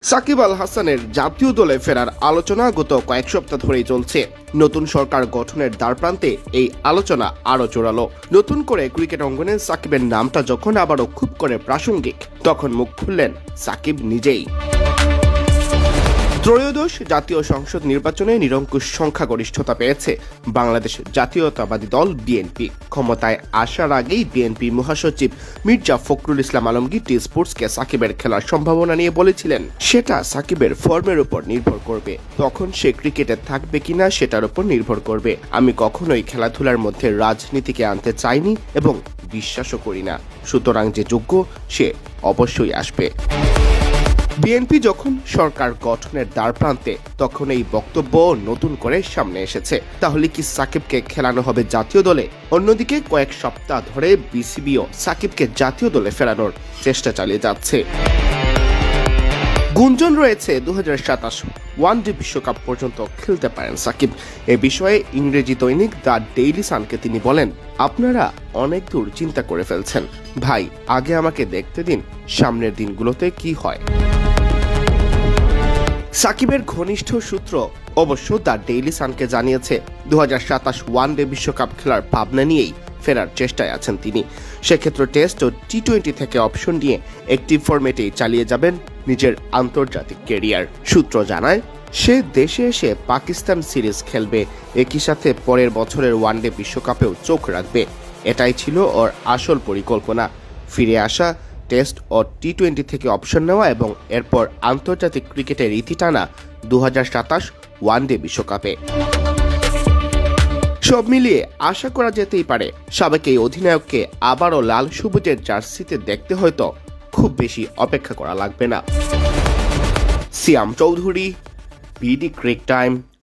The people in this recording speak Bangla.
সাকিব আল হাসানের জাতীয় দলে ফেরার আলোচনা গত কয়েক সপ্তাহ ধরেই চলছে। নতুন সরকার গঠনের দ্বারপ্রান্তে এই আলোচনা আরও জোরালো। নতুন করে ক্রিকেট অঙ্গনে সাকিবের নামটা যখন আবারও খুব করে প্রাসঙ্গিক, তখন মুখ খুললেন সাকিব নিজেই। ত্রয়োদশ জাতীয় সংসদ নির্বাচনে নিরঙ্কুশ সংখ্যাগরিষ্ঠতা পেয়েছে বাংলাদেশ জাতীয়তাবাদী দল বিএনপি। ক্ষমতায় আসার আগেই বিএনপি মহাসচিব মির্জা ফখরুল ইসলাম আলমগীর টি স্পোর্টসকে সাকিবের খেলার সম্ভাবনা নিয়ে বলেছিলেন, সেটা সাকিবের ফর্মের উপর নির্ভর করবে, তখন সে ক্রিকেটে থাকবে কিনা সেটার উপর নির্ভর করবে। আমি কখনোই খেলাধুলার মধ্যে রাজনীতিকে আনতে চাইনি এবং বিশ্বাসও করি না, সুতরাং যে যোগ্য সে অবশ্যই আসবে। বিএনপি যখন সরকার গঠনের দ্বারপ্রান্তে, তখন এই বক্তব্য নতুন করে সামনে এসেছে। তাহলে কি সাকিবকে খেলানো হবে জাতীয় দলে? অন্যদিকে কয়েক সপ্তাহ ধরে বিসিবিও সাকিবকে জাতীয় দলে ফেরানোর চেষ্টা চালিয়ে যাচ্ছে। গুঞ্জন রয়েছে 2027 ওয়ানডে বিশ্বকাপ পর্যন্ত খেলতে পারেন সাকিব। এ বিষয়ে ইংরেজি দৈনিক দ্য ডেইলি সানকে তিনি বলেন, আপনারা অনেক দূর চিন্তা করে ফেলছেন ভাই, আগে আমাকে দেখতে দিন সামনের দিনগুলোতে কি হয়। সাকিবের ঘনিষ্ঠ সূত্র অবশ্য দ্য ডেইলি সানকে জানিয়েছে 2027 ওয়ানডে বিশ্বকাপ খেলার ভাবনা নিয়েই ফেরার চেষ্টায় আছেন তিনি। সেক্ষেত্রে টেস্ট ও টি-20 থেকে অপশন নিয়ে অ্যাক্টিভ ফরম্যাটেই চালিয়ে যাবেন নিজের আন্তর্জাতিক ক্যারিয়ার। সূত্র জানায়, সে দেশে এসে পাকিস্তান সিরিজ খেলবে, একই সাথে পরের বছরের ওয়ানডে বিশ্বকাপেও চোখ রাখবে। এটাই ছিল ওর আসল পরিকল্পনা, ফিরে আসা, টেস্ট ও টি-20 থেকে অপশন নেওয়া এবং এরপর আন্তর্জাতিক ক্রিকেটের ইতি টানা 2027 ওয়ানডে বিশ্বকাপে। সব মিলিয়ে আশা করা যেতেই পারে সাবেক এই অধিনায়ককে আবারও লাল সবুজের জার্সিতে দেখতে হয়তো খুব বেশি অপেক্ষা করা লাগবে না। সিয়াম চৌধুরী, বিডি ক্রিক টাইম।